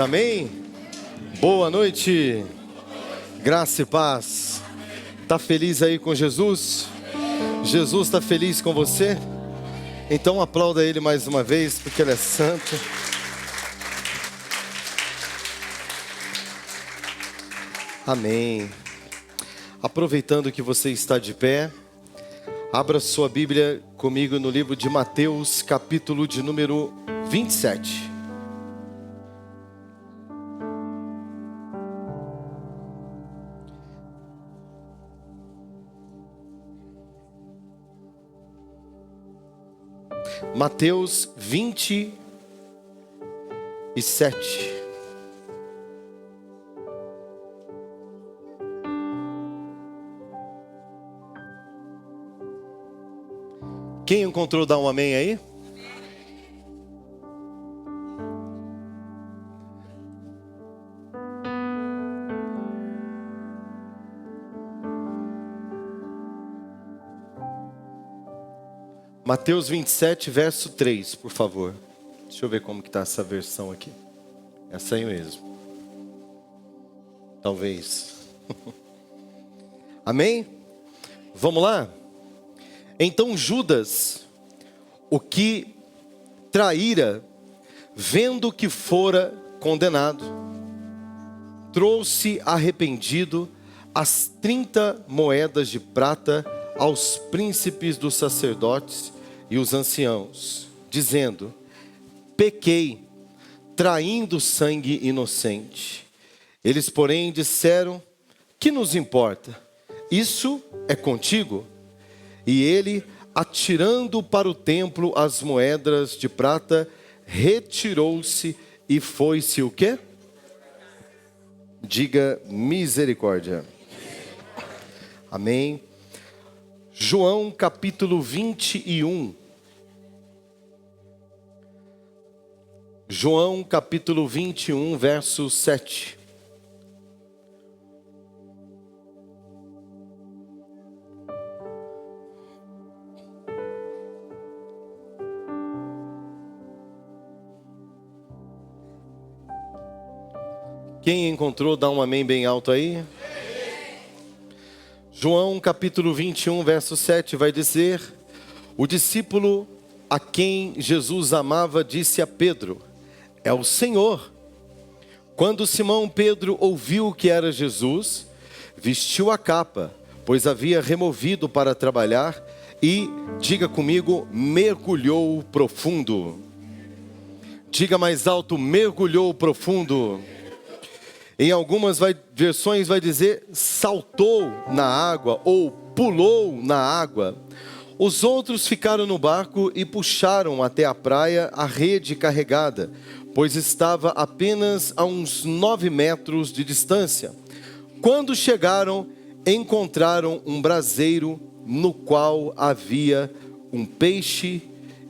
Amém? Boa noite, graça e paz. Tá feliz aí com Jesus? Jesus está feliz com você? Então aplauda Ele mais uma vez, porque Ele é santo. Amém. Aproveitando que você está de pé, abra sua Bíblia comigo no livro de Mateus, capítulo de número 27. Mateus 27. Quem encontrou, dá um amém aí? Mateus 27, verso 3, por favor. Deixa eu ver como que está essa versão aqui. Essa aí mesmo. Talvez. Amém? Vamos lá? Então Judas, o que traíra, vendo que fora condenado, trouxe arrependido as 30 moedas de prata aos príncipes dos sacerdotes e os anciãos, dizendo: pequei, traindo sangue inocente. Eles, porém, disseram: que nos importa? Isso é contigo. E ele, atirando para o templo as moedas de prata, retirou-se e foi-se o quê? Diga misericórdia. Amém. João capítulo 21. João capítulo 21, verso 7. Quem encontrou, dá um amém bem alto aí. João capítulo 21, verso 7 vai dizer: o discípulo a quem Jesus amava disse a Pedro: é o Senhor. Quando Simão Pedro ouviu que era Jesus, vestiu a capa, pois havia removido para trabalhar, e, diga comigo, mergulhou profundo. Diga mais alto: mergulhou profundo. Em algumas versões vai dizer saltou na água ou pulou na água. Os outros ficaram no barco e puxaram até a praia a rede carregada, pois estava apenas a uns 9 metros de distância. Quando chegaram, encontraram um braseiro no qual havia um peixe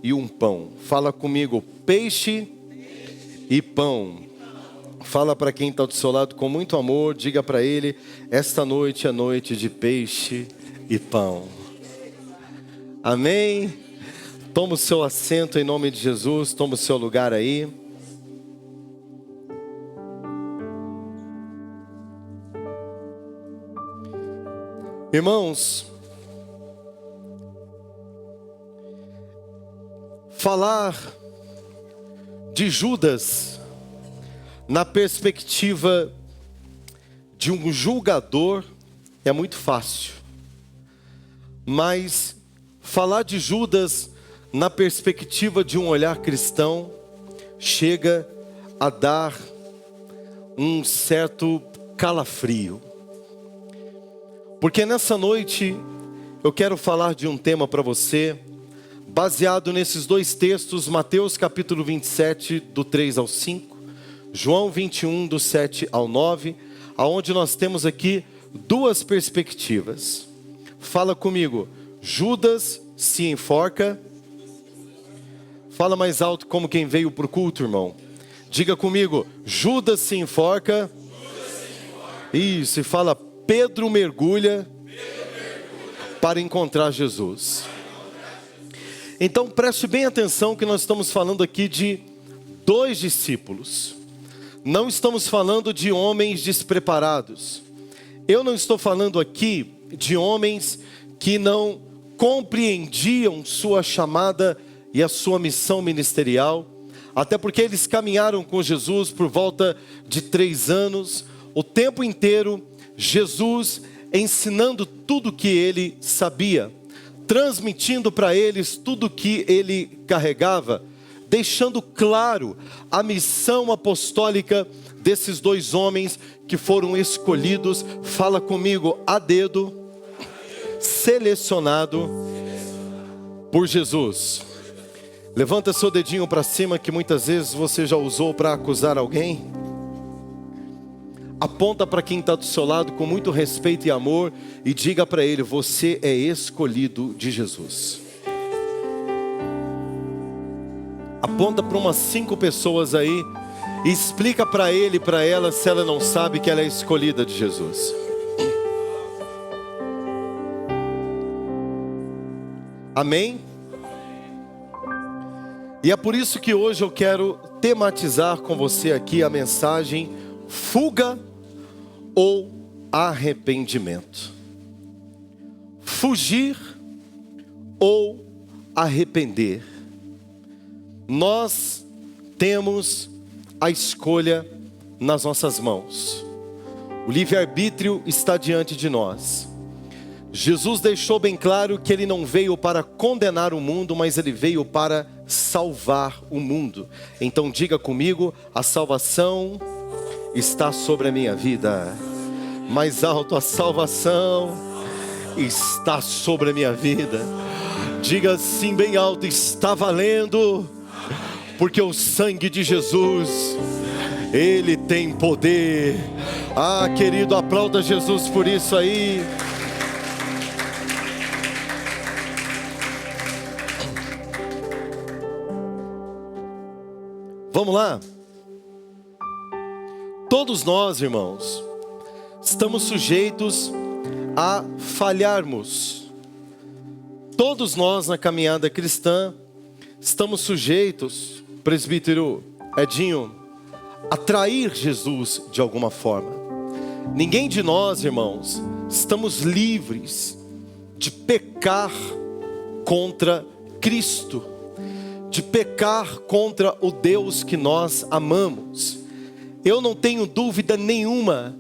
e um pão. Fala comigo: peixe e pão. Fala para quem está do seu lado com muito amor, diga para ele: esta noite é noite de peixe e pão. Amém? Toma o seu assento em nome de Jesus, toma o seu lugar aí. Irmãos, falar de Judas na perspectiva de um julgador é muito fácil, mas falar de Judas na perspectiva de um olhar cristão chega a dar um certo calafrio. Porque nessa noite eu quero falar de um tema para você, baseado nesses dois textos, Mateus capítulo 27, do 3 ao 5, João 21, do 7 ao 9, aonde nós temos aqui duas perspectivas. Fala comigo: Judas se enforca. Fala mais alto como quem veio para o culto, irmão. Diga comigo: Judas se enforca. Isso, e fala: Pedro mergulha para encontrar Jesus. Então preste bem atenção que nós estamos falando aqui de dois discípulos. não estamos falando de homens despreparados. Eu não estou falando aqui de homens que não compreendiam sua chamada e a sua missão ministerial, até porque eles caminharam com Jesus por volta de 3 anos, o tempo inteiro, Jesus ensinando tudo que ele sabia, transmitindo para eles tudo que ele carregava, deixando claro a missão apostólica desses 2 homens que foram escolhidos, fala comigo, a dedo, selecionado por Jesus. Levanta seu dedinho para cima, que muitas vezes você já usou para acusar alguém. Aponta para quem está do seu lado com muito respeito e amor e diga para ele: você é escolhido de Jesus. Aponta para umas 5 pessoas aí e explica para ele e para ela, se ela não sabe, que ela é escolhida de Jesus. Amém? E é por isso que hoje eu quero tematizar com você aqui a mensagem: fuga ou arrependimento. Fugir ou arrepender. Nós temos a escolha nas nossas mãos. O livre-arbítrio está diante de nós. Jesus deixou bem claro que ele não veio para condenar o mundo, mas ele veio para salvar o mundo. Então diga comigo: a salvação está sobre a minha vida. Mais alto: a salvação está sobre a minha vida. Diga assim bem alto: está valendo, porque o sangue de Jesus, ele tem poder. Ah, querido, aplauda Jesus por isso aí. Vamos lá? Todos nós, irmãos, estamos sujeitos a falharmos. Todos nós na caminhada cristã estamos sujeitos, presbítero Edinho, a trair Jesus de alguma forma. Ninguém de nós, irmãos, estamos livres de pecar contra Cristo, de pecar contra o Deus que nós amamos. Eu não tenho dúvida nenhuma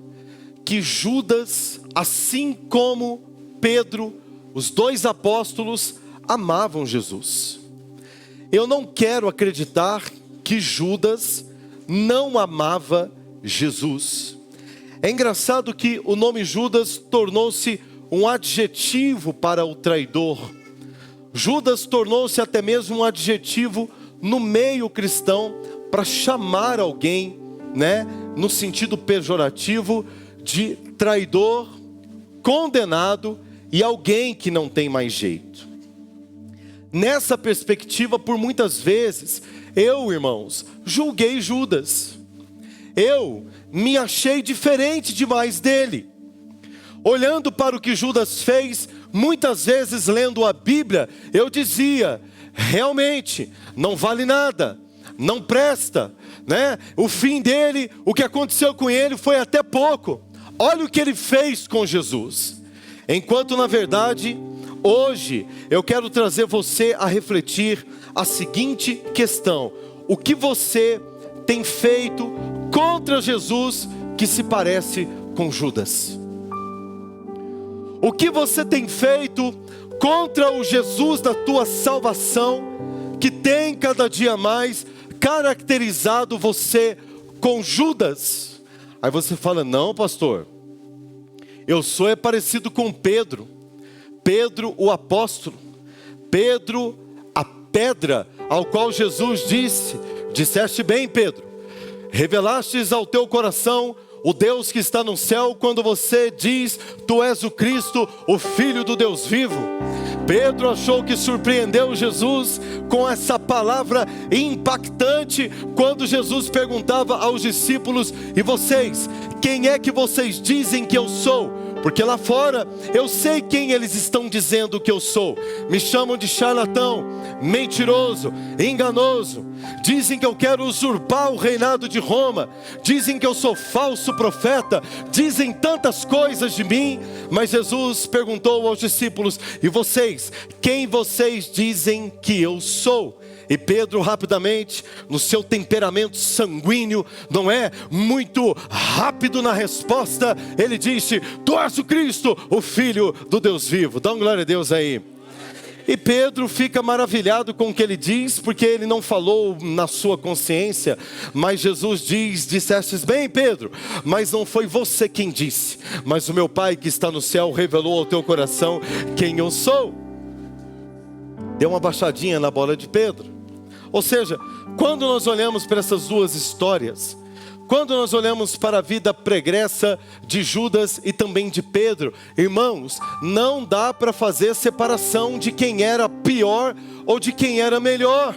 que Judas, assim como Pedro, os 2 apóstolos, amavam Jesus. Eu não quero acreditar que Judas não amava Jesus. É engraçado que o nome Judas tornou-se um adjetivo para o traidor. Judas tornou-se até mesmo um adjetivo no meio cristão para chamar alguém, no sentido pejorativo, de traidor, condenado e alguém que não tem mais jeito. Nessa perspectiva, por muitas vezes, eu, irmãos, julguei Judas. Eu me achei diferente demais dele. Olhando para o que Judas fez, muitas vezes lendo a Bíblia, eu dizia: realmente, não vale nada, não presta, O fim dele, o que aconteceu com ele foi até pouco. Olha o que ele fez com Jesus. Enquanto na verdade, hoje, eu quero trazer você a refletir a seguinte questão: o que você tem feito contra Jesus que se parece com Judas? O que você tem feito contra o Jesus da tua salvação, que tem cada dia mais caracterizado você com Judas? Aí você fala: não, pastor, eu sou parecido com Pedro. Pedro o apóstolo, Pedro a pedra, ao qual Jesus disse: disseste bem, Pedro, revelastes ao teu coração o Deus que está no céu, quando você diz: tu és o Cristo, o Filho do Deus vivo. Pedro achou que surpreendeu Jesus com essa palavra impactante, quando Jesus perguntava aos discípulos: e vocês, quem é que vocês dizem que eu sou? Porque lá fora eu sei quem eles estão dizendo que eu sou. Me chamam de charlatão, mentiroso, enganoso. Dizem que eu quero usurpar o reinado de Roma. Dizem que eu sou falso profeta. Dizem tantas coisas de mim. Mas Jesus perguntou aos discípulos: e vocês? Quem vocês dizem que eu sou? E Pedro rapidamente, no seu temperamento sanguíneo, não é? Muito rápido na resposta, ele disse: tu és o Cristo, o Filho do Deus vivo. Dá uma glória a Deus aí. E Pedro fica maravilhado com o que ele diz, porque ele não falou na sua consciência. Mas Jesus diz: dissestes bem, Pedro, mas não foi você quem disse, mas o meu Pai que está no céu revelou ao teu coração quem eu sou. Deu uma baixadinha na bola de Pedro. Ou seja, quando nós olhamos para essas duas histórias, quando nós olhamos para a vida pregressa de Judas e também de Pedro, irmãos, não dá para fazer separação de quem era pior ou de quem era melhor.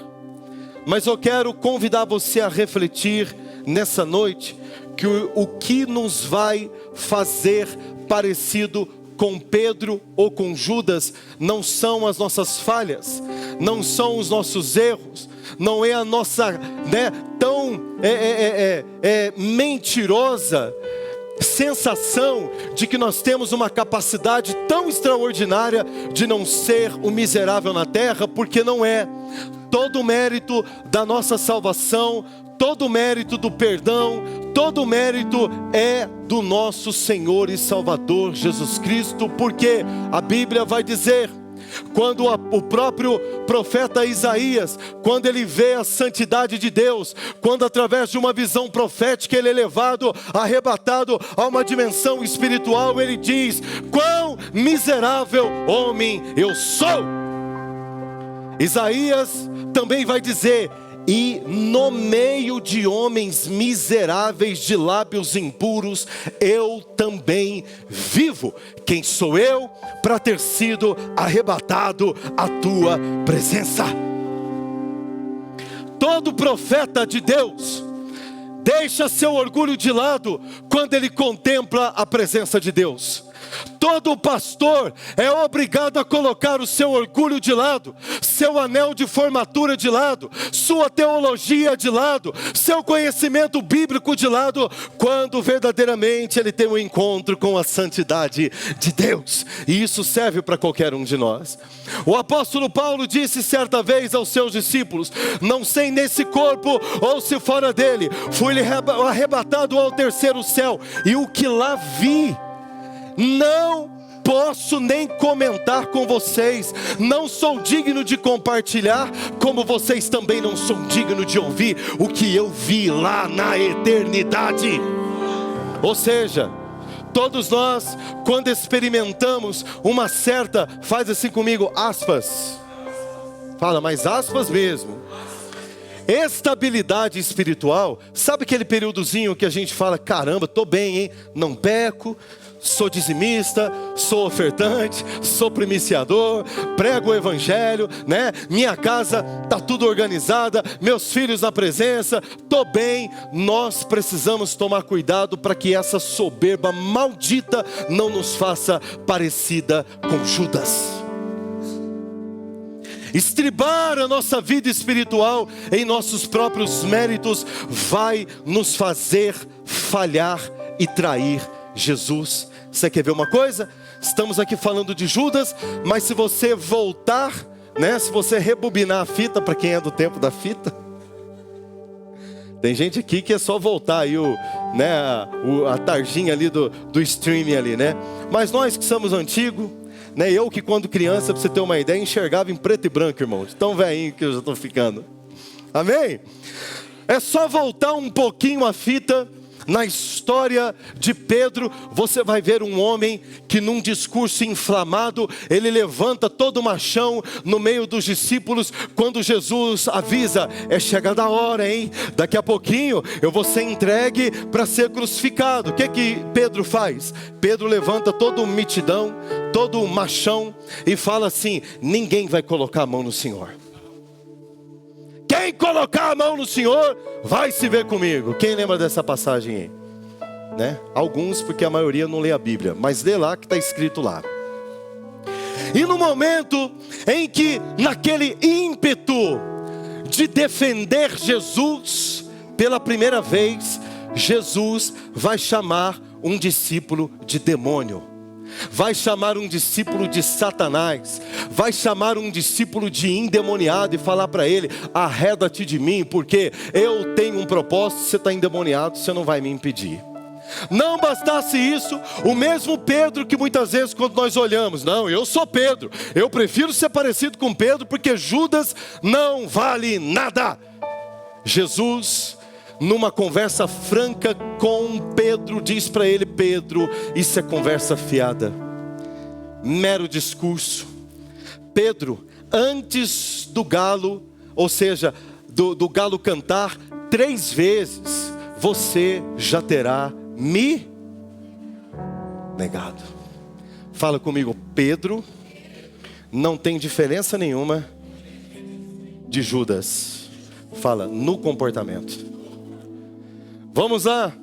Mas eu quero convidar você a refletir nessa noite que o que nos vai fazer parecido com Pedro ou com Judas não são as nossas falhas, não são os nossos erros, não é a nossa tão mentirosa sensação de que nós temos uma capacidade tão extraordinária de não ser o miserável na terra, porque não é. Todo o mérito da nossa salvação, todo o mérito do perdão, todo o mérito é do nosso Senhor e Salvador Jesus Cristo, porque a Bíblia vai dizer, quando o próprio profeta Isaías, quando ele vê a santidade de Deus, quando através de uma visão profética ele é levado, arrebatado a uma dimensão espiritual, ele diz: quão miserável homem eu sou. Isaías também vai dizer: e no meio de homens miseráveis de lábios impuros, eu também vivo. Quem sou eu para ter sido arrebatado à tua presença? Todo profeta de Deus deixa seu orgulho de lado quando ele contempla a presença de Deus. Todo pastor é obrigado a colocar o seu orgulho de lado, seu anel de formatura de lado, sua teologia de lado, seu conhecimento bíblico de lado, quando verdadeiramente ele tem um encontro com a santidade de Deus. E isso serve para qualquer um de nós. O apóstolo Paulo disse certa vez aos seus discípulos: não sei nesse corpo ou se fora dele, fui arrebatado ao terceiro céu, e o que lá vi não posso nem comentar com vocês, não sou digno de compartilhar, como vocês também não são dignos de ouvir o que eu vi lá na eternidade. Ou seja, todos nós, quando experimentamos uma certa, faz assim comigo, aspas, fala, mas aspas mesmo, estabilidade espiritual. Sabe aquele períodozinho que a gente fala: caramba, tô bem, hein? Não peco, sou dizimista, sou ofertante, sou primiciador, prego o evangelho, né? Minha casa tá tudo organizada, meus filhos na presença, tô bem. Nós precisamos tomar cuidado para que essa soberba maldita não nos faça parecida com Judas. Estribar a nossa vida espiritual em nossos próprios méritos vai nos fazer falhar e trair Jesus. Você quer ver uma coisa? Estamos aqui falando de Judas, mas se você voltar, né? Se você rebobinar a fita, para quem é do tempo da fita, tem gente aqui que é só voltar aí a tarjinha ali do streaming ali, né? Mas nós que somos antigos, né? Eu que quando criança, para você ter uma ideia, enxergava em preto e branco, irmão, de tão velhinho que eu já estou ficando. Amém? É só voltar um pouquinho a fita. Na história de Pedro, você vai ver um homem que num discurso inflamado, ele levanta todo machão no meio dos discípulos, quando Jesus avisa: é chegada a hora, hein? Daqui a pouquinho eu vou ser entregue para ser crucificado. O que Pedro faz? Pedro levanta todo mitidão, todo machão e fala assim: ninguém vai colocar a mão no Senhor. Quem colocar a mão no Senhor vai se ver comigo. Quem lembra dessa passagem aí? né? Alguns, porque a maioria não lê a Bíblia, mas lê lá que está escrito lá. E no momento em que, naquele ímpeto de defender Jesus, pela primeira vez, Jesus vai chamar um discípulo de demônio, vai chamar um discípulo de Satanás, vai chamar um discípulo de endemoniado e falar para ele: arreda-te de mim, porque eu tenho um propósito. Você está endemoniado, você não vai me impedir. Não bastasse isso, o mesmo Pedro que muitas vezes quando nós olhamos, não, eu sou Pedro, eu prefiro ser parecido com Pedro, porque Judas não vale nada. Jesus, numa conversa franca com Pedro, diz para ele: Pedro, isso é conversa fiada, mero discurso. Pedro, antes do galo, ou seja, do galo cantar 3 vezes, você já terá me negado. Fala comigo: Pedro não tem diferença nenhuma de Judas. Fala, no comportamento. Vamos lá.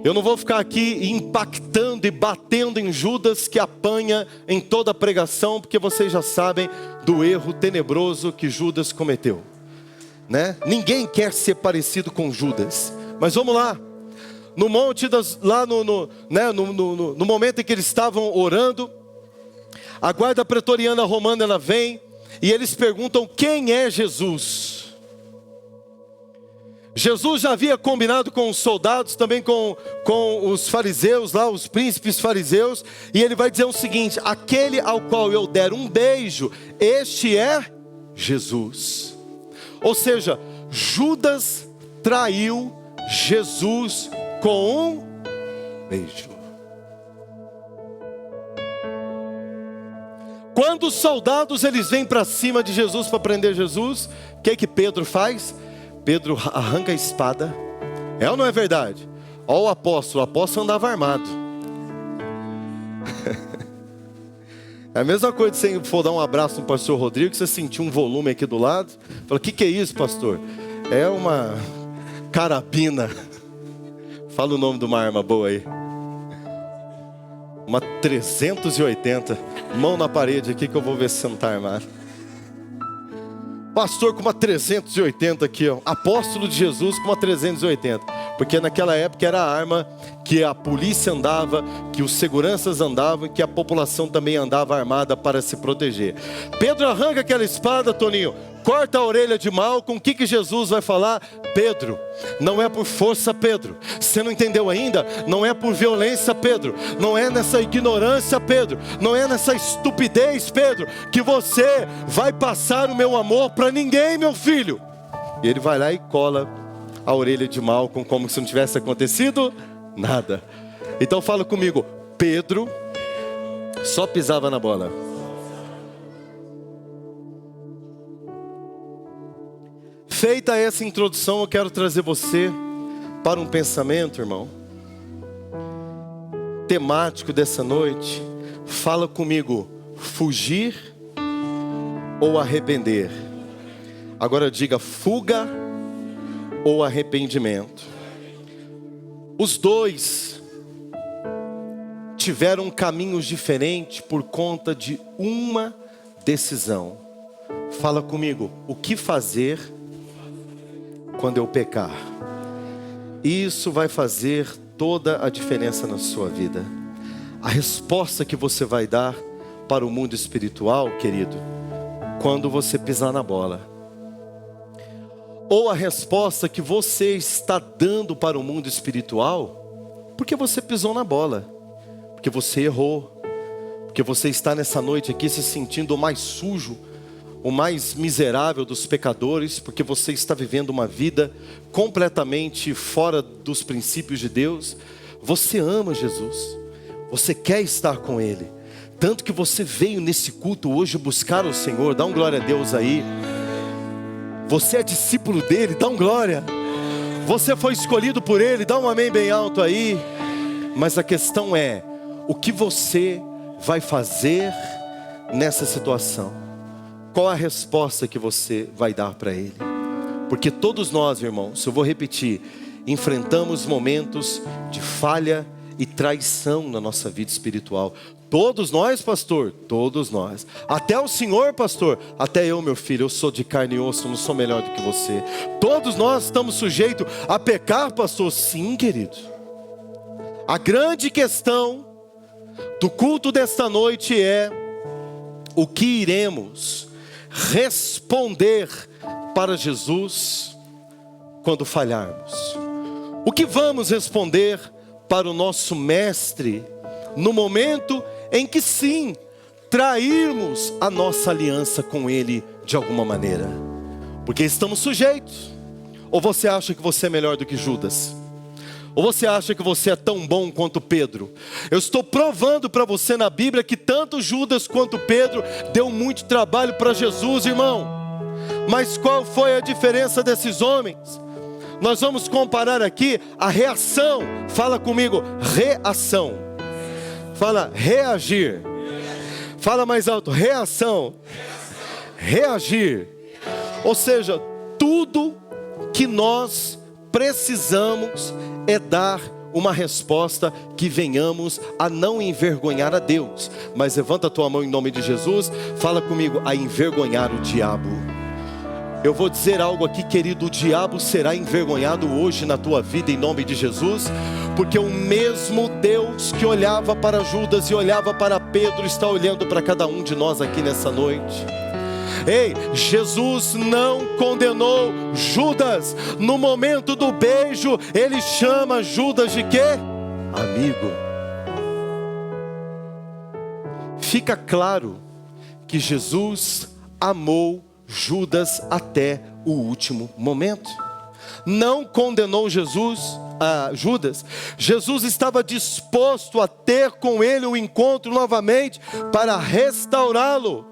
Eu não vou ficar aqui impactando e batendo em Judas, que apanha em toda a pregação, porque vocês já sabem do erro tenebroso que Judas cometeu, né? Ninguém quer ser parecido com Judas. Mas vamos lá. No monte lá no momento em que eles estavam orando, a guarda pretoriana romana, ela vem e eles perguntam: quem é Jesus? Jesus já havia combinado com os soldados, também com os fariseus lá, os príncipes fariseus, e ele vai dizer o seguinte: aquele ao qual eu der um beijo, este é Jesus. Ou seja, Judas traiu Jesus com um beijo. Quando os soldados eles vêm para cima de Jesus para prender Jesus, o que Pedro faz? Pedro arranca a espada. É ou não é verdade? Olha o apóstolo andava armado. É a mesma coisa de você for dar um abraço no pastor Rodrigo, você sentir um volume aqui do lado. Fala: o que é isso, pastor? É uma carabina. Fala o nome de uma arma boa aí. Uma 380. Mão na parede aqui que eu vou ver se você não está armado. Pastor com uma 380 aqui, ó. Apóstolo de Jesus com uma 380. Porque naquela época era a arma que a polícia andava, que os seguranças andavam, que a população também andava armada para se proteger. Pedro arranca aquela espada, Toninho, corta a orelha de Malco. O que Jesus vai falar? Pedro, não é por força, Pedro. Você não entendeu ainda? Não é por violência, Pedro. Não é nessa ignorância, Pedro. Não é nessa estupidez, Pedro, que você vai passar o meu amor para ninguém, meu filho. E ele vai lá e cola a orelha de Malco, como se não tivesse acontecido nada. Então fala comigo: Pedro só pisava na bola. Feita essa introdução, eu quero trazer você para um pensamento, irmão, temático dessa noite. Fala comigo: fugir ou arrepender? Agora diga: fuga ou arrependimento? Os dois tiveram caminhos diferentes por conta de uma decisão. Fala comigo: o que fazer quando eu pecar? Isso vai fazer toda a diferença na sua vida. A resposta que você vai dar para o mundo espiritual, querido, quando você pisar na bola. Ou a resposta que você está dando para o mundo espiritual, porque você pisou na bola, porque você errou, porque você está nessa noite aqui se sentindo o mais sujo, o mais miserável dos pecadores, porque você está vivendo uma vida completamente fora dos princípios de Deus. Você ama Jesus, você quer estar com Ele, tanto que você veio nesse culto hoje buscar o Senhor. Dá um glória a Deus aí. Você é discípulo dele, dá um glória. Você foi escolhido por ele, dá um amém bem alto aí. Mas a questão é: o que você vai fazer nessa situação? Qual a resposta que você vai dar para ele? Porque todos nós, irmãos, eu vou repetir, enfrentamos momentos de falha e traição na nossa vida espiritual. Todos nós, pastor, todos nós. Até o senhor, pastor, até eu, meu filho, eu sou de carne e osso, não sou melhor do que você. Todos nós estamos sujeitos a pecar, pastor. Sim, querido. A grande questão do culto desta noite é o que iremos responder para Jesus quando falharmos. O que vamos responder para o nosso mestre no momento em que sim, trairmos a nossa aliança com ele de alguma maneira? Porque estamos sujeitos. Ou você acha que você é melhor do que Judas? Ou você acha que você é tão bom quanto Pedro? Eu estou provando para você na Bíblia que tanto Judas quanto Pedro deu muito trabalho para Jesus, irmão. Mas qual foi a diferença desses homens? Nós vamos comparar aqui a reação. Fala comigo, reação. Fala reagir. Fala mais alto, reação. Reagir. Ou seja, tudo que nós precisamos é dar uma resposta que venhamos a não envergonhar a Deus. Mas levanta a tua mão em nome de Jesus. Fala comigo, a envergonhar o diabo. Eu vou dizer algo aqui, querido, o diabo será envergonhado hoje na tua vida em nome de Jesus, porque o mesmo Deus que olhava para Judas e olhava para Pedro está olhando para cada um de nós aqui nessa noite. Ei, Jesus não condenou Judas. No momento do beijo, ele chama Judas de quê? Amigo. Fica claro que Jesus amou Judas até o último momento. Não condenou Judas. Jesus estava disposto a ter com ele um encontro novamente para restaurá-lo.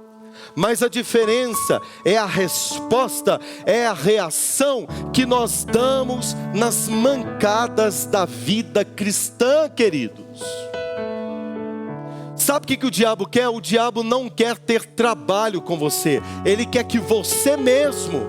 Mas a diferença é a resposta, é a reação que nós damos nas mancadas da vida cristã, queridos. Sabe o que o diabo quer? O diabo não quer ter trabalho com você. Ele quer que você mesmo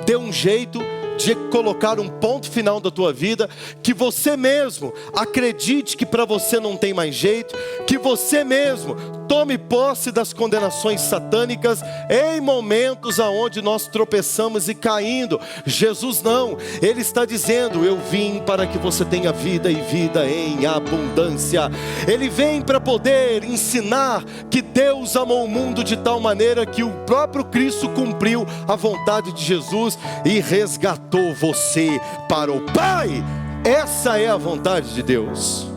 dê um jeito de colocar um ponto final da tua vida, que você mesmo acredite que para você não tem mais jeito, que você mesmo tome posse das condenações satânicas em momentos aonde nós tropeçamos e caindo. Jesus não, ele está dizendo, eu vim para que você tenha vida e vida em abundância. Ele vem para poder ensinar que Deus amou o mundo de tal maneira que o próprio Cristo cumpriu a vontade de Jesus e resgatou você para o Pai. Essa é a vontade de Deus.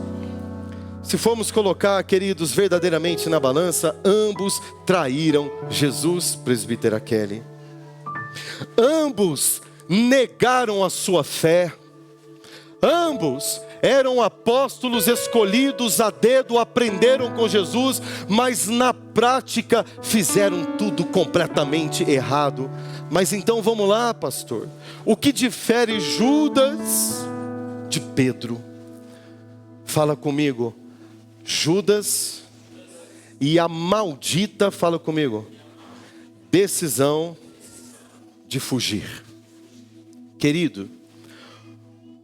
Se formos colocar, queridos, verdadeiramente na balança, ambos traíram Jesus, presbítera Kelly. Ambos negaram a sua fé. Ambos eram apóstolos escolhidos a dedo, aprenderam com Jesus, mas na prática fizeram tudo completamente errado. Mas então vamos lá, pastor. O que difere Judas de Pedro? Fala comigo. Judas e a maldita, fala comigo, decisão de fugir. Querido,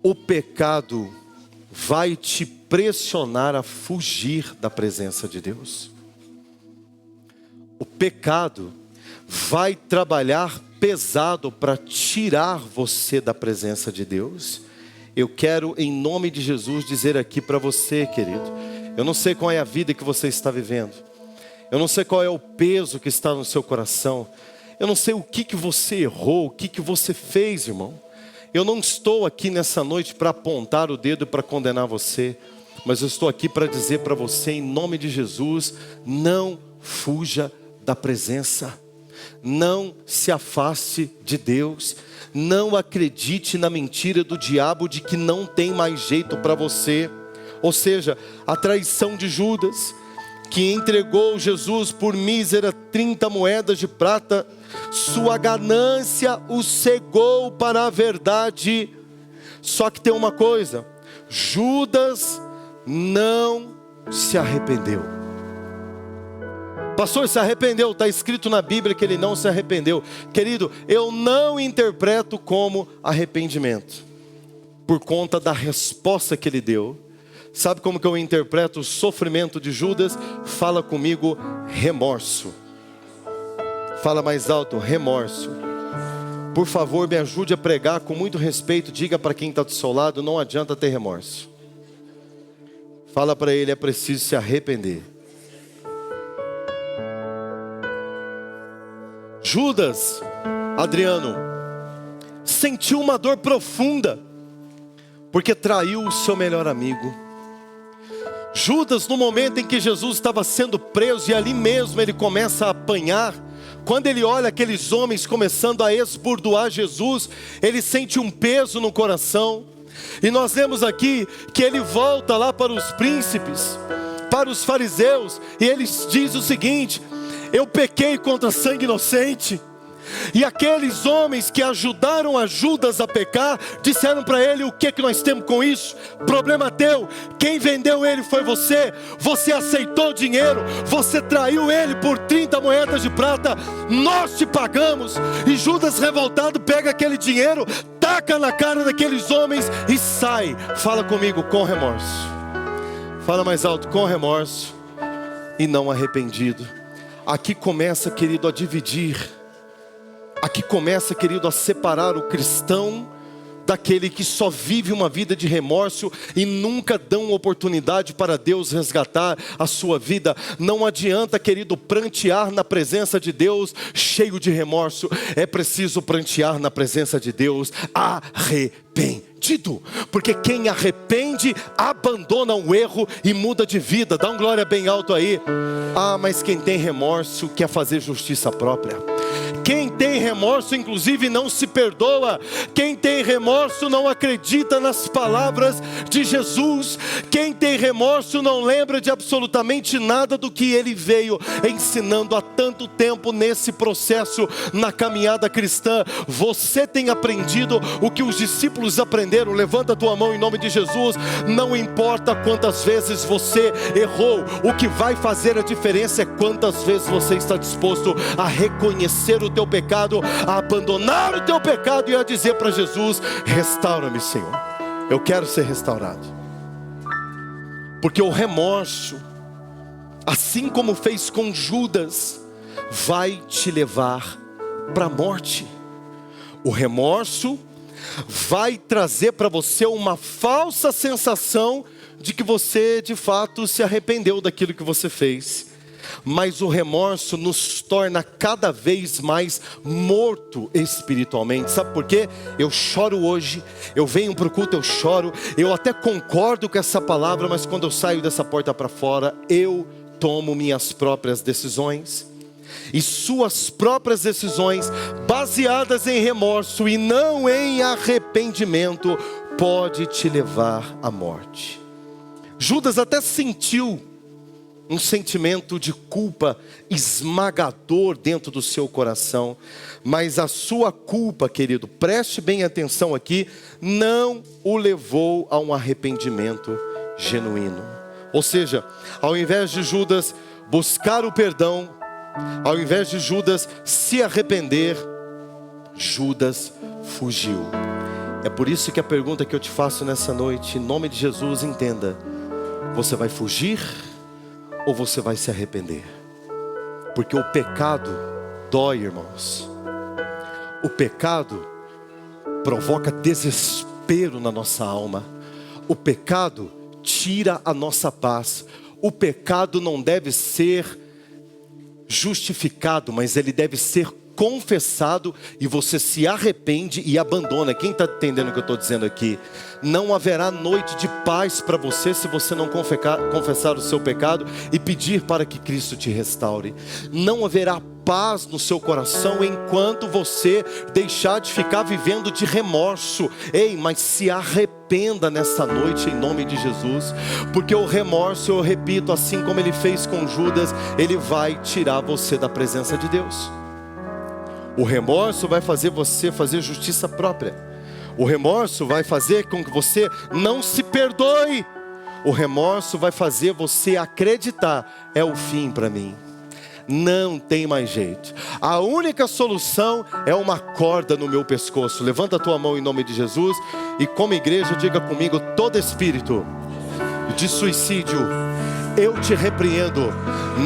o pecado vai te pressionar a fugir da presença de Deus. O pecado vai trabalhar pesado para tirar você da presença de Deus. Eu quero, em nome de Jesus, dizer aqui para você, querido, eu não sei qual é a vida que você está vivendo, eu não sei qual é o peso que está no seu coração, eu não sei o que você errou, o que você fez, irmão. Eu não estou aqui nessa noite para apontar o dedo para condenar você, mas eu estou aqui para dizer para você, em nome de Jesus, não fuja da presença, não se afaste de Deus, não acredite na mentira do diabo de que não tem mais jeito para você. Ou seja, a traição de Judas, que entregou Jesus por mísera 30 moedas de prata, sua ganância o cegou para a verdade. Só que tem uma coisa, Judas não se arrependeu. Pastor, se arrependeu, está escrito na Bíblia que ele não se arrependeu. Querido, eu não interpreto como arrependimento. por conta da resposta que ele deu. Sabe como que eu interpreto o sofrimento de Judas? Fala comigo, remorso. Fala mais alto, remorso. Por favor, me ajude a pregar com muito respeito. Diga para quem está do seu lado, não adianta ter remorso. Fala para ele, é preciso se arrepender. Judas, Adriano, sentiu uma dor profunda, porque traiu o seu melhor amigo. Judas, no momento em que Jesus estava sendo preso, e ali mesmo ele começa a apanhar, quando ele olha aqueles homens começando a esbordoar Jesus, ele sente um peso no coração. E nós lemos aqui que ele volta lá para os príncipes, para os fariseus, e ele diz o seguinte: eu pequei contra sangue inocente. E aqueles homens que ajudaram a Judas a pecar, disseram para ele: o que nós temos com isso? Problema teu, quem vendeu ele foi você. Você aceitou dinheiro, você traiu ele por 30 moedas de prata, nós te pagamos. E Judas, revoltado, pega aquele dinheiro, taca na cara daqueles homens e sai. Fala comigo, com remorso. Fala mais alto, com remorso e não arrependido. Aqui começa, querido, a dividir. Aqui começa, querido, a separar o cristão daquele que só vive uma vida de remorso e nunca dão oportunidade para Deus resgatar a sua vida. Não adianta, querido, prantear na presença de Deus cheio de remorso. É preciso prantear na presença de Deus arrependido, porque quem arrepende abandona o erro e muda de vida. Dá um glória bem alto aí. Mas quem tem remorso quer fazer justiça própria. Quem tem remorso, inclusive, não se perdoa. Quem tem remorso não acredita nas palavras de Jesus. Quem tem remorso não lembra de absolutamente nada do que ele veio ensinando há tanto tempo nesse processo, na caminhada cristã. Você tem aprendido o que os discípulos aprenderam? Levanta a tua mão em nome de Jesus. Não importa quantas vezes você errou, o que vai fazer a diferença é quantas vezes você está disposto a reconhecer o teu pecado, a abandonar o teu pecado e a dizer para Jesus: restaura-me, Senhor, eu quero ser restaurado. Porque o remorso, assim como fez com Judas, vai te levar para a morte. O remorso vai trazer para você uma falsa sensação de que você de fato se arrependeu daquilo que você fez. Mas o remorso nos torna cada vez mais morto espiritualmente. Sabe por quê? Eu choro hoje, eu venho para o culto, eu choro, eu até concordo com essa palavra, mas quando eu saio dessa porta para fora, eu tomo minhas próprias decisões. E suas próprias decisões, baseadas em remorso e não em arrependimento, pode te levar à morte. Judas até sentiu um sentimento de culpa esmagador dentro do seu coração, mas a sua culpa, querido, preste bem atenção aqui, não o levou a um arrependimento genuíno. Ou seja, ao invés de Judas buscar o perdão, ao invés de Judas se arrepender, Judas fugiu. É por isso que a pergunta que eu te faço nessa noite, em nome de Jesus, entenda: você vai fugir ou você vai se arrepender? Porque o pecado dói, irmãos. O pecado provoca desespero na nossa alma. O pecado tira a nossa paz. O pecado não deve ser justificado, mas ele deve ser confessado, e você se arrepende e abandona. Quem está entendendo o que eu estou dizendo aqui? Não haverá noite de paz para você se você não confessar o seu pecado e pedir para que Cristo te restaure. Não haverá paz no seu coração enquanto você deixar de ficar vivendo de remorso. Ei, mas se arrependa nessa noite em nome de Jesus, porque o remorso, eu repito, assim como ele fez com Judas, ele vai tirar você da presença de Deus. O remorso vai fazer você fazer justiça própria. O remorso vai fazer com que você não se perdoe. O remorso vai fazer você acreditar: é o fim para mim. não tem mais jeito. A única solução é uma corda no meu pescoço. Levanta a tua mão em nome de Jesus e como igreja diga comigo: todo espírito de suicídio, eu te repreendo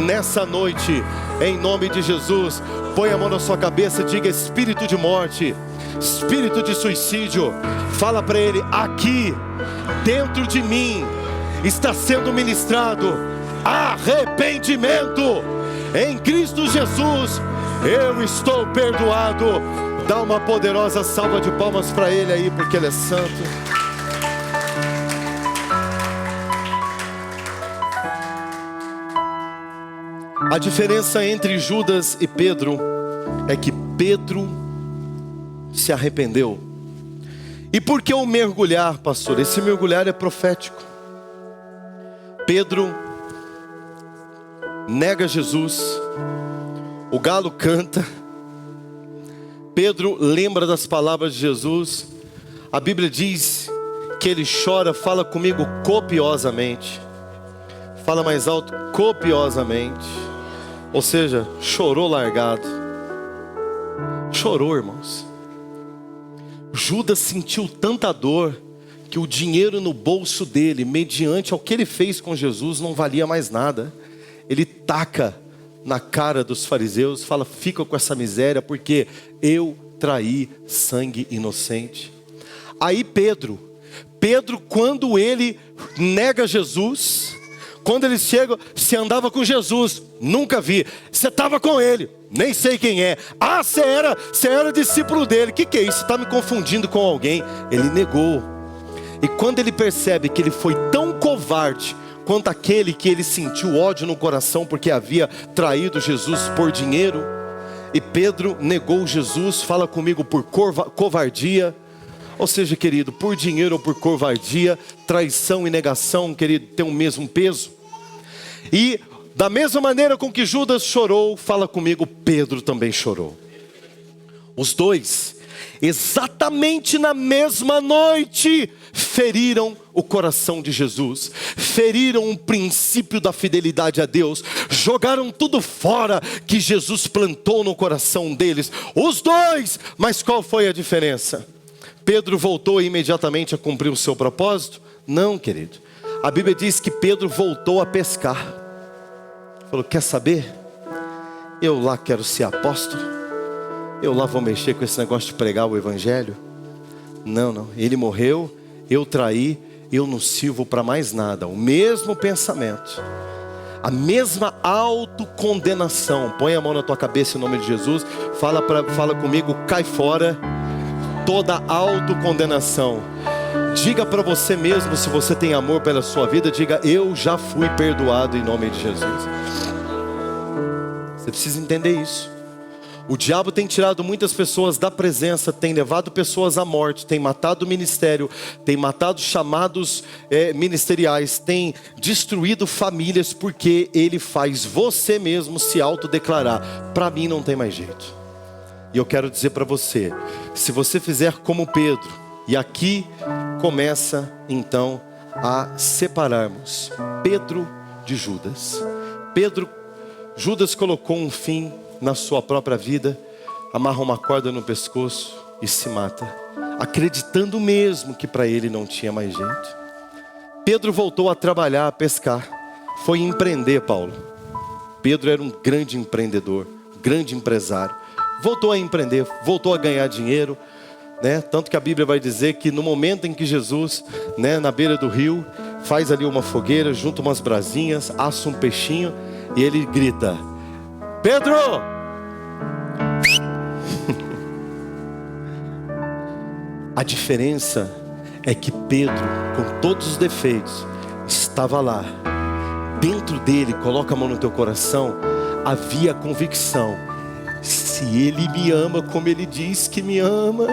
nessa noite, em nome de Jesus. Põe a mão na sua cabeça e diga: espírito de morte, espírito de suicídio, fala para ele: aqui dentro de mim está sendo ministrado arrependimento. Em Cristo Jesus, eu estou perdoado. Dá uma poderosa salva de palmas para ele aí, porque ele é santo. A diferença entre Judas e Pedro é que Pedro se arrependeu. E por que o mergulhar, pastor? Esse mergulhar é profético. Pedro nega Jesus, o galo canta, Pedro lembra das palavras de Jesus. A Bíblia diz que ele chora, fala comigo, copiosamente. Fala mais alto, copiosamente. Ou seja, chorou largado. Chorou, irmãos. Judas sentiu tanta dor que o dinheiro no bolso dele, mediante ao que ele fez com Jesus, não valia mais nada. Ele taca na cara dos fariseus, fala: fica com essa miséria, porque eu traí sangue inocente. Aí Pedro, quando ele nega Jesus, quando ele chega, você andava com Jesus? Nunca vi. Você estava com ele? Nem sei quem é. Ah, você era discípulo dele. O que é isso? Você está me confundindo com alguém. Ele negou. E quando ele percebe que ele foi tão covarde quanto aquele que ele sentiu ódio no coração porque havia traído Jesus por dinheiro, e Pedro negou Jesus, fala comigo, por covardia. Ou seja, querido, por dinheiro ou por covardia, traição e negação, querido, tem o mesmo peso. E da mesma maneira com que Judas chorou, fala comigo, Pedro também chorou. Os dois, exatamente na mesma noite, feriram o coração de Jesus, feriram o princípio da fidelidade a Deus, jogaram tudo fora que Jesus plantou no coração deles, os dois. Mas qual foi a diferença? Pedro voltou imediatamente a cumprir o seu propósito? Não, querido. A Bíblia diz que Pedro voltou a pescar. Falou: quer saber? Eu lá quero ser apóstolo, eu lá vou mexer com esse negócio de pregar o evangelho. Não, ele morreu, eu traí, eu não sirvo para mais nada. O mesmo pensamento, a mesma autocondenação. Põe a mão na tua cabeça em nome de Jesus. Fala comigo, cai fora toda autocondenação. Diga para você mesmo, se você tem amor pela sua vida, diga: eu já fui perdoado em nome de Jesus. Você precisa entender isso. O diabo tem tirado muitas pessoas da presença, tem levado pessoas à morte, tem matado o ministério, tem matado chamados ministeriais, tem destruído famílias, porque ele faz você mesmo se autodeclarar: para mim não tem mais jeito. E eu quero dizer para você, se você fizer como Pedro, e aqui começa então a separarmos Pedro de Judas. Judas colocou um fim na sua própria vida, amarra uma corda no pescoço e se mata, acreditando mesmo que para ele não tinha mais jeito. Pedro voltou a trabalhar, a pescar, foi empreender, Paulo. Pedro era um grande empreendedor, grande empresário. Voltou a empreender, voltou a ganhar dinheiro, né? Tanto que a Bíblia vai dizer que no momento em que Jesus, né, na beira do rio, faz ali uma fogueira, junta umas brasinhas, assa um peixinho e ele grita: Pedro! A diferença é que Pedro, com todos os defeitos, estava lá. Dentro dele, coloca a mão no teu coração, havia a convicção: se ele me ama como ele diz que me ama,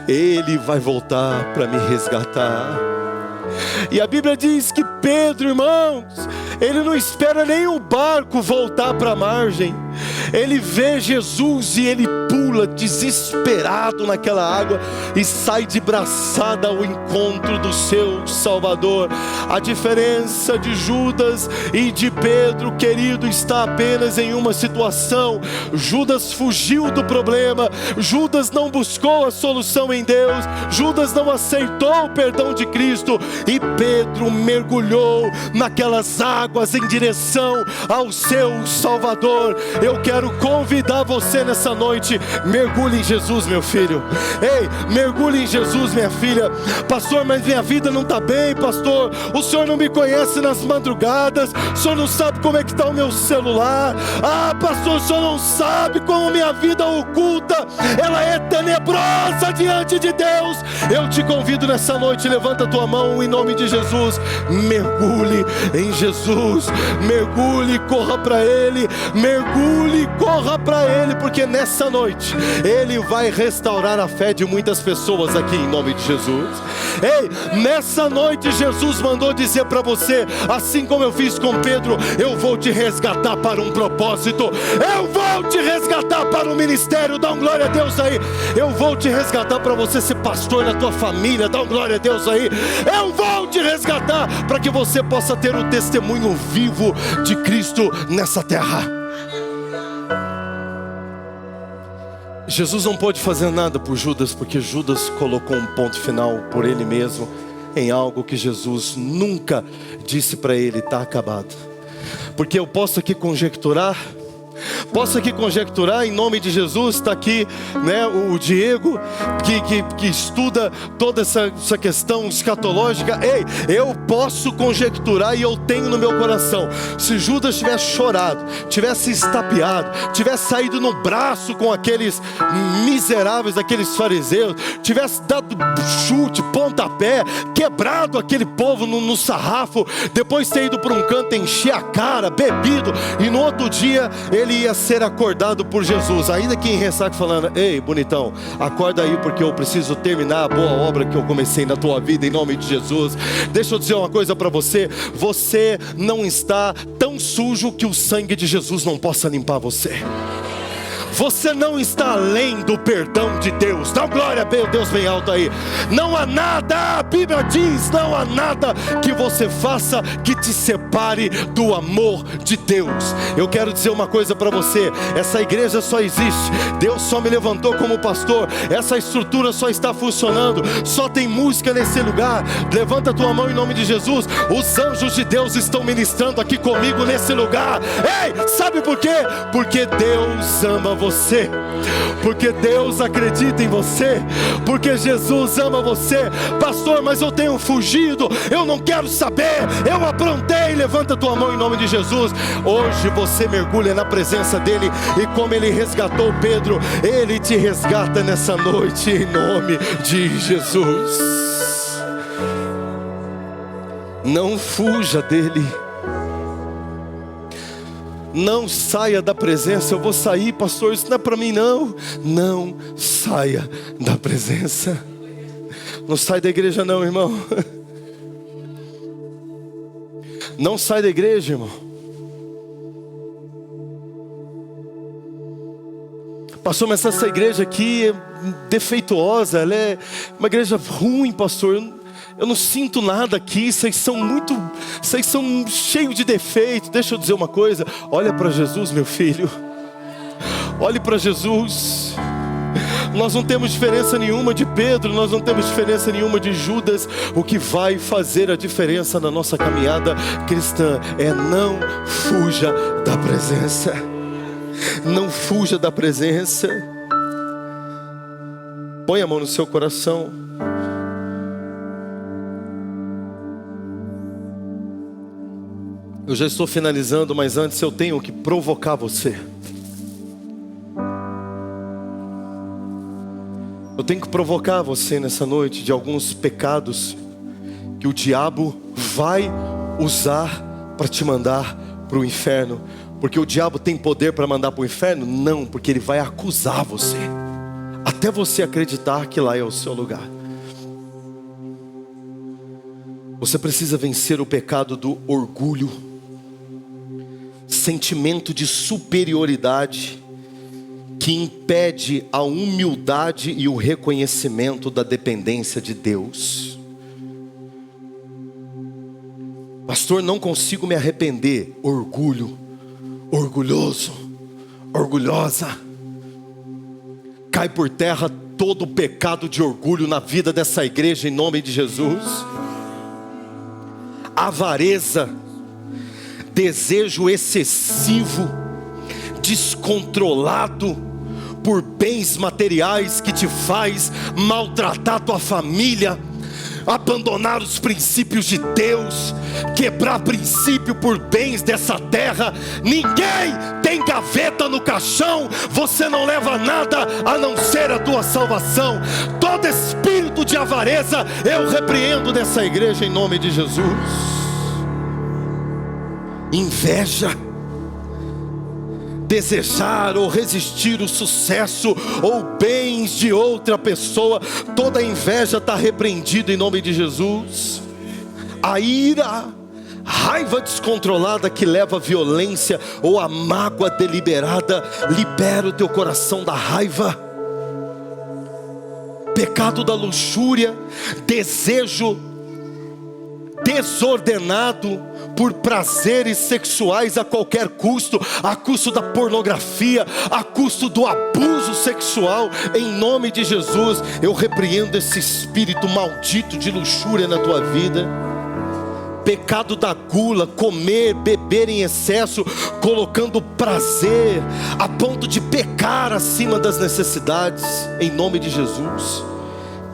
ele vai voltar para me resgatar. E a Bíblia diz que Pedro, irmãos, ele não espera nem o barco voltar para a margem. Ele vê Jesus e ele pula desesperado naquela água e sai de braçada ao encontro do seu Salvador. A diferença de Judas e de Pedro, querido, está apenas em uma situação: Judas fugiu do problema, Judas não buscou a solução em Deus, Judas não aceitou o perdão de Cristo, e Pedro mergulhou naquelas águas em direção ao seu Salvador. Eu quero convidar você nessa noite: mergulhe em Jesus, meu filho. Ei, mergulhe em Jesus, minha filha. Pastor, mas minha vida não está bem, pastor. O senhor não me conhece nas madrugadas, o senhor não sabe como é que está o meu celular. Ah, pastor, o senhor não sabe como minha vida oculta, ela é tenebrosa diante de Deus. Eu te convido nessa noite: levanta a tua mão em nome de Jesus. Mergulhe em Jesus, mergulhe, corra para Ele, mergulhe, corra para Ele, porque nessa noite Ele vai restaurar a fé de muitas pessoas aqui em nome de Jesus. Ei, nessa noite Jesus mandou dizer para você: assim como eu fiz com Pedro, eu vou te resgatar para um propósito, eu vou te resgatar para um ministério. Dá um glória a Deus aí. Eu vou te resgatar para você ser pastor na tua família. Dá um glória a Deus aí. Eu vou te resgatar para que você possa ter o testemunho vivo de Cristo nessa terra. Jesus não pôde fazer nada por Judas, porque Judas colocou um ponto final por ele mesmo em algo que Jesus nunca disse para ele: está acabado. Porque eu posso aqui conjecturar em nome de Jesus. Está aqui, né, o Diego que estuda toda essa questão escatológica. Ei, eu posso conjecturar, e eu tenho no meu coração: se Judas tivesse chorado, tivesse estapeado, tivesse saído no braço com aqueles miseráveis, aqueles fariseus, tivesse dado chute, pontapé, quebrado aquele povo no sarrafo, depois ter ido para um canto, encher a cara, bebido, e no outro dia ele ia ser acordado por Jesus, ainda que em ressaca, falando: ei, bonitão, acorda aí, porque eu preciso terminar a boa obra que eu comecei na tua vida em nome de Jesus. Deixa eu dizer uma coisa para você: você não está tão sujo que o sangue de Jesus não possa limpar você. Você não está além do perdão de Deus. Dá glória a Deus bem alto aí. Não há nada, a Bíblia diz, não há nada que você faça que te separe do amor de Deus. Eu quero dizer uma coisa para você: essa igreja só existe, Deus só me levantou como pastor, essa estrutura só está funcionando, só tem música nesse lugar. Levanta a tua mão em nome de Jesus. Os anjos de Deus estão ministrando aqui comigo nesse lugar. Ei, sabe por quê? Porque Deus ama você, porque Deus acredita em você, porque Jesus ama você. Pastor, mas eu tenho fugido, eu não quero saber, eu aprontei. Levanta a tua mão em nome de Jesus. Hoje você mergulha na presença dEle, e como Ele resgatou Pedro, Ele te resgata nessa noite em nome de Jesus. Não fuja dEle, não saia da presença. Eu vou sair, pastor, isso não é para mim não. Não saia da presença. Não sai da igreja não, irmão. Não sai da igreja, irmão. Pastor, mas essa igreja aqui é defeituosa, ela é uma igreja ruim, pastor. Eu não sinto nada aqui, vocês são cheios de defeito. Deixa eu dizer uma coisa: olha para Jesus, meu filho. Olhe para Jesus. Nós não temos diferença nenhuma de Pedro, nós não temos diferença nenhuma de Judas. O que vai fazer a diferença na nossa caminhada cristã é: não fuja da presença. Não fuja da presença. Põe a mão no seu coração. Eu já estou finalizando, mas antes eu tenho que provocar você. Eu tenho que provocar você nessa noite de alguns pecados que o diabo vai usar para te mandar para o inferno. Porque o diabo tem poder para mandar para o inferno? Não, porque ele vai acusar você, até você acreditar que lá é o seu lugar. Você precisa vencer o pecado do orgulho, sentimento de superioridade que impede a humildade e o reconhecimento da dependência de Deus. Pastor, não consigo me arrepender. Orgulho, orgulhoso, orgulhosa. Cai por terra todo o pecado de orgulho na vida dessa igreja em nome de Jesus. Avareza, desejo excessivo, descontrolado por bens materiais que te faz maltratar tua família, abandonar os princípios de Deus, quebrar princípio por bens dessa terra. Ninguém tem gaveta no caixão, você não leva nada a não ser a tua salvação. Todo espírito de avareza eu repreendo nessa igreja em nome de Jesus. Inveja, desejar ou resistir o sucesso ou bens de outra pessoa, toda inveja está repreendida em nome de Jesus. A ira, raiva descontrolada que leva à violência, ou a mágoa deliberada, libera o teu coração da raiva. Pecado da luxúria, desejo desordenado por prazeres sexuais a qualquer custo, a custo da pornografia, a custo do abuso sexual. Em nome de Jesus, eu repreendo esse espírito maldito de luxúria na tua vida. Pecado da gula, comer, beber em excesso, colocando prazer a ponto de pecar acima das necessidades, em nome de Jesus.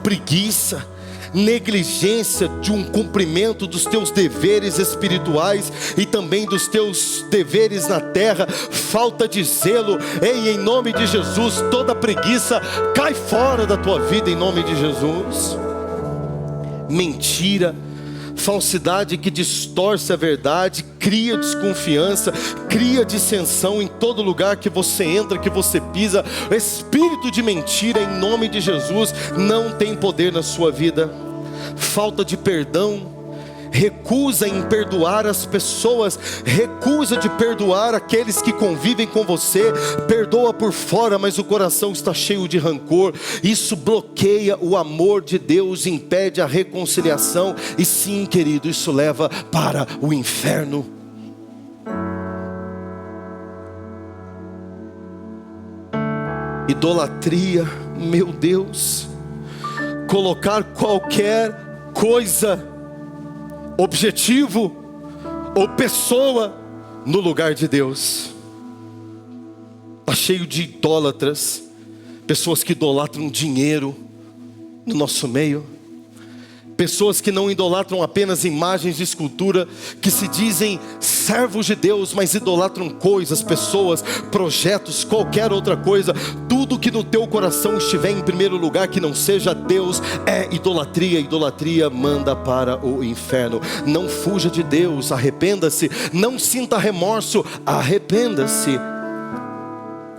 Preguiça, negligência de um cumprimento dos teus deveres espirituais e também dos teus deveres na terra, falta de zelo. Ei, em nome de Jesus, toda preguiça cai fora da tua vida em nome de Jesus. Mentira, falsidade que distorce a verdade, cria desconfiança, cria dissensão em todo lugar que você entra, que você pisa. O espírito de mentira em nome de Jesus não tem poder na sua vida. Falta de perdão, recusa em perdoar as pessoas, recusa de perdoar aqueles que convivem com você. Perdoa por fora, mas o coração está cheio de rancor. Isso bloqueia o amor de Deus, impede a reconciliação. E sim, querido, isso leva para o inferno. Idolatria, meu Deus, colocar qualquer coisa, objetivo ou pessoa no lugar de Deus. Está cheio de idólatras, pessoas que idolatram dinheiro no nosso meio, pessoas que não idolatram apenas imagens de escultura, que se dizem servos de Deus, mas idolatram coisas, pessoas, projetos, qualquer outra coisa. Tudo que no teu coração estiver em primeiro lugar, que não seja Deus, é idolatria. Idolatria manda para o inferno. Não fuja de Deus, arrependa-se. Não sinta remorso, arrependa-se.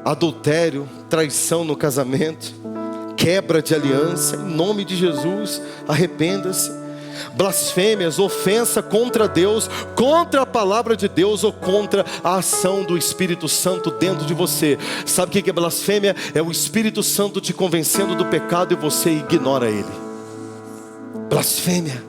Adultério, traição no casamento, quebra de aliança, em nome de Jesus, arrependa-se. Blasfêmias, ofensa contra Deus, contra a palavra de Deus ou contra a ação do Espírito Santo dentro de você. Sabe o que é blasfêmia? É o Espírito Santo te convencendo do pecado e você ignora ele. Blasfêmia.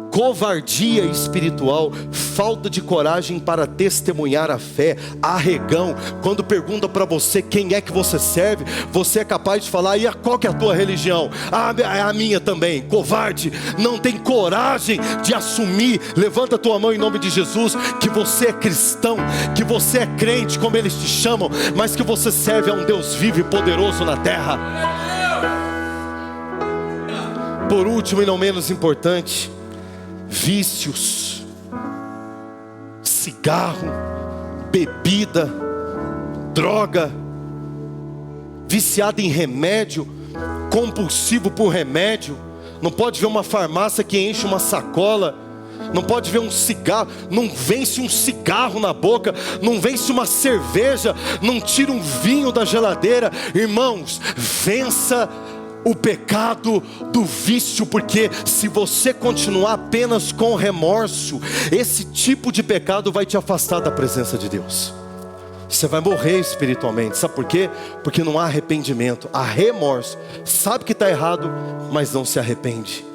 Covardia espiritual, falta de coragem para testemunhar a fé, arregão. Quando pergunta para você quem é que você serve, você é capaz de falar: e qual que é a tua religião? É a minha também. Covarde, não tem coragem de assumir. Levanta a tua mão em nome de Jesus, que você é cristão, que você é crente como eles te chamam, mas que você serve a um Deus vivo e poderoso na terra. Por último e não menos importante, vícios, cigarro, bebida, droga, viciado em remédio, compulsivo por remédio. Não pode ver uma farmácia que enche uma sacola, não pode ver um cigarro, não vence um cigarro na boca, não vence uma cerveja, não tira um vinho da geladeira. Irmãos, vença o pecado do vício, porque se você continuar apenas com remorso, esse tipo de pecado vai te afastar da presença de Deus. Você vai morrer espiritualmente. Sabe por quê? Porque não há arrependimento, há remorso. Sabe que está errado, mas não se arrepende.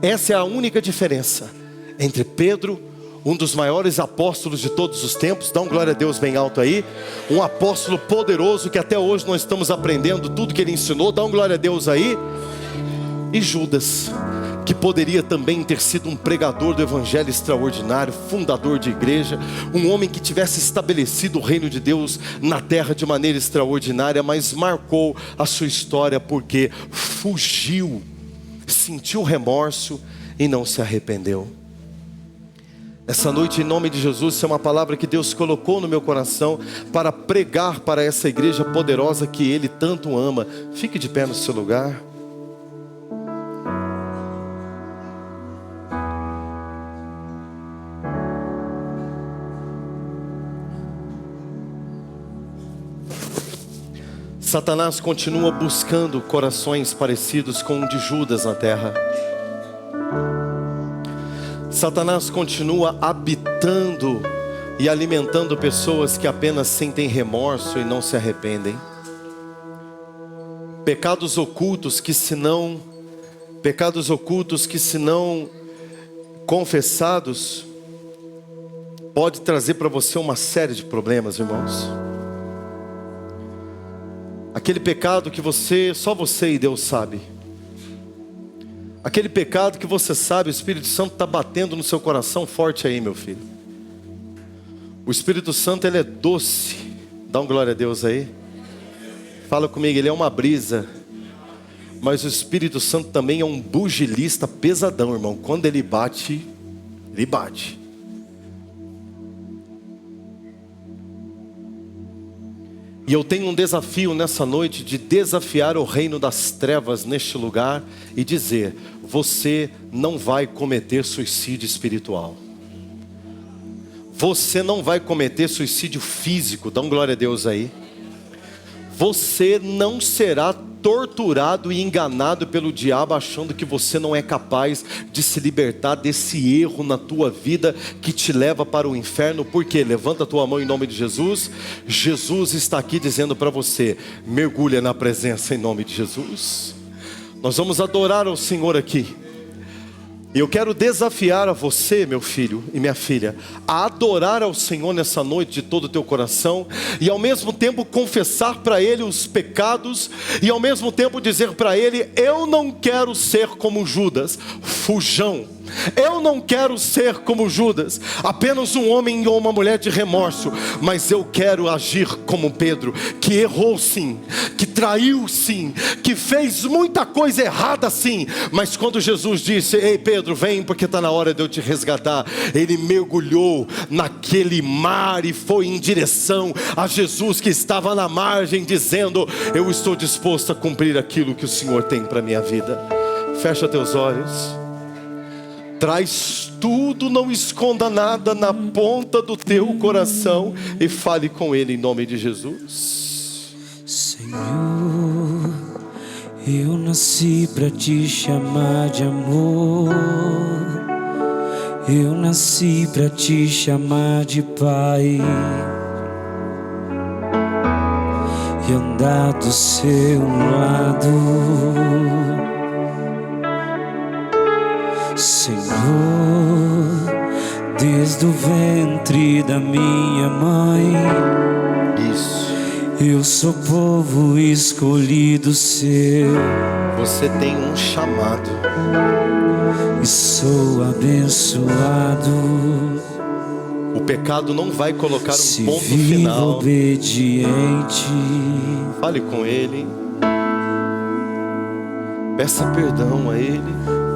Essa é a única diferença entre Pedro, um dos maiores apóstolos de todos os tempos, dá um glória a Deus bem alto aí, um apóstolo poderoso que até hoje nós estamos aprendendo tudo que ele ensinou, dá um glória a Deus aí, e Judas, que poderia também ter sido um pregador do evangelho extraordinário, fundador de igreja, um homem que tivesse estabelecido o reino de Deus na terra de maneira extraordinária, mas marcou a sua história porque fugiu, sentiu remorso e não se arrependeu. Essa noite, em nome de Jesus, isso é uma palavra que Deus colocou no meu coração para pregar para essa igreja poderosa que Ele tanto ama. Fique de pé no seu lugar. Satanás continua buscando corações parecidos com o de Judas na terra. Satanás continua habitando e alimentando pessoas que apenas sentem remorso e não se arrependem. Pecados ocultos que se não confessados pode trazer para você uma série de problemas, irmãos. Aquele pecado que só você e Deus sabe. Aquele pecado que você sabe, o Espírito Santo está batendo no seu coração forte aí, meu filho. O Espírito Santo, ele é doce. Dá um glória a Deus aí. Fala comigo, ele é uma brisa. Mas o Espírito Santo também é um bugilista pesadão, irmão. Quando ele bate, ele bate. E eu tenho um desafio nessa noite de desafiar o reino das trevas neste lugar e dizer: você não vai cometer suicídio espiritual. Você não vai cometer suicídio físico. Dá um glória a Deus aí. Você não será torturado e enganado pelo diabo achando que você não é capaz de se libertar desse erro na tua vida que te leva para o inferno. Por quê? Levanta a tua mão em nome de Jesus. Jesus está aqui dizendo para você: mergulha na presença em nome de Jesus. Nós vamos adorar ao Senhor aqui. E eu quero desafiar a você, meu filho e minha filha, a adorar ao Senhor nessa noite de todo o teu coração, e ao mesmo tempo confessar para Ele os pecados, e ao mesmo tempo dizer para Ele: eu não quero ser como Judas, fujão. Eu não quero ser como Judas, apenas um homem ou uma mulher de remorso, mas eu quero agir como Pedro, que errou sim, que traiu sim, que fez muita coisa errada sim, mas quando Jesus disse: ei Pedro, vem porque está na hora de eu te resgatar, ele mergulhou naquele mar e foi em direção a Jesus que estava na margem, dizendo: eu estou disposto a cumprir aquilo que o Senhor tem para a minha vida. Fecha teus olhos. Traz tudo, não esconda nada na ponta do teu coração e fale com Ele em nome de Jesus. Senhor, eu nasci para te chamar de amor. Eu nasci para te chamar de Pai e andar do seu lado. Senhor, desde o ventre da minha mãe, eu sou povo escolhido seu. Você tem um chamado e sou abençoado. O pecado não vai colocar um ponto vivo final. Obediente. Fale com Ele, peça perdão a Ele.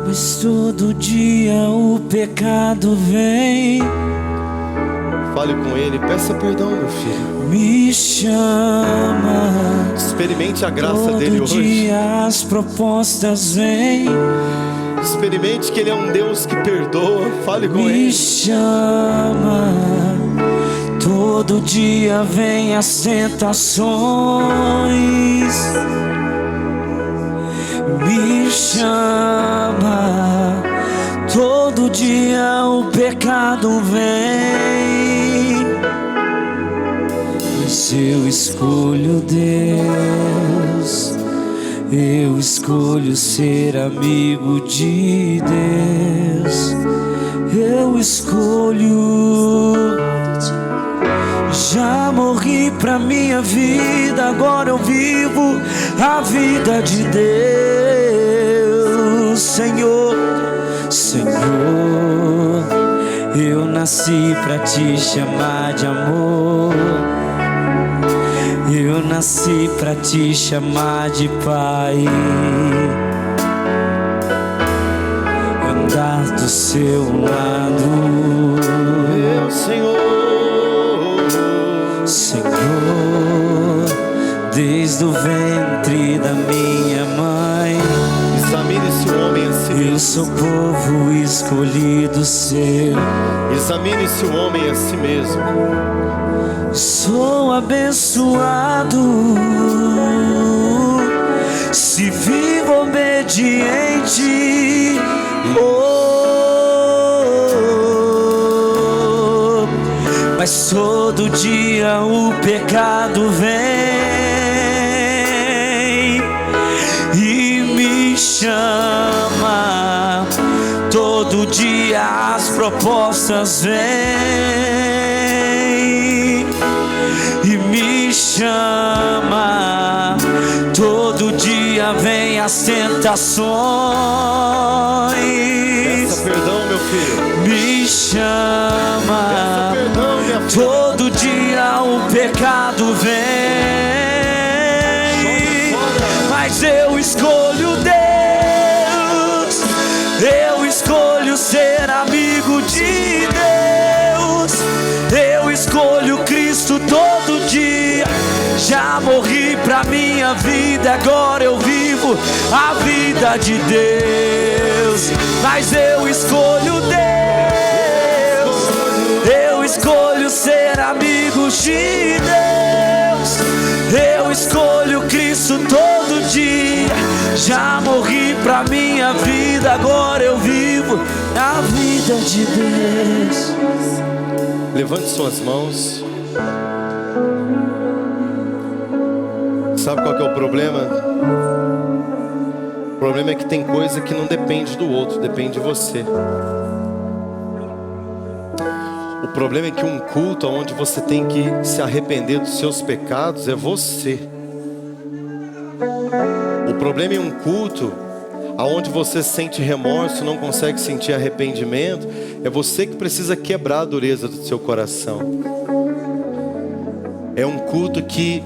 Mas todo dia o pecado vem. Fale com Ele, peça perdão, meu filho. Me chama. Experimente a graça todo dele hoje. Todo dia as propostas vêm. Experimente que Ele é um Deus que perdoa. Fale com Ele. Me chama. Todo dia vem as tentações. Me chama, todo dia o pecado vem, mas eu escolho Deus, eu escolho ser amigo de Deus, eu escolho. Já morri pra minha vida, agora eu vivo a vida de Deus. Senhor, Senhor, eu nasci pra te chamar de amor. Eu nasci pra te chamar de Pai. Andar do seu lado, meu Senhor. Senhor, desde o ventre da minha mãe, examine-se o homem a si mesmo. Eu sou povo escolhido seu. Examine-se o homem a si mesmo. Sou abençoado se vivo obediente. Mas todo dia o pecado vem e me chama. Todo dia as propostas vêm e me chama. Todo dia vem as tentações. Peça perdão, meu filho. Me chama. Peça perdão, minha filha. Todo dia o pecado vem, mas eu escolho Deus. Eu escolho ser amigo de Deus. Eu escolho Cristo todo dia. Já morri pra minha vida, agora eu vivo a vida de Deus. Mas eu escolho Deus. Eu escolho ser amigo de Deus. Eu escolho Cristo todo dia. Já morri pra minha vida, agora eu vivo a vida de Deus. Levante suas mãos. Sabe qual que é o problema? O problema é que tem coisa que não depende do outro, depende de você. O problema é que um culto onde você tem que se arrepender dos seus pecados é você. O problema é um culto onde você sente remorso, não consegue sentir arrependimento, é você que precisa quebrar a dureza do seu coração. É um culto que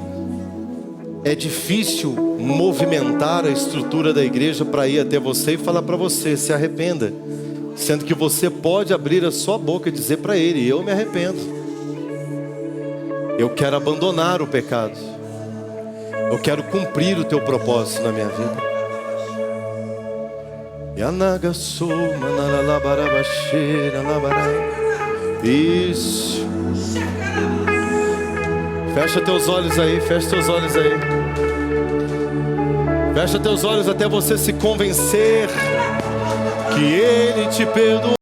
é difícil movimentar a estrutura da igreja para ir até você e falar para você, se arrependa. Sendo que você pode abrir a sua boca e dizer para ele, eu me arrependo. Eu quero abandonar o pecado. Eu quero cumprir o teu propósito na minha vida. Isso. Fecha teus olhos aí, fecha teus olhos aí. Fecha teus olhos até você se convencer que Ele te perdoou.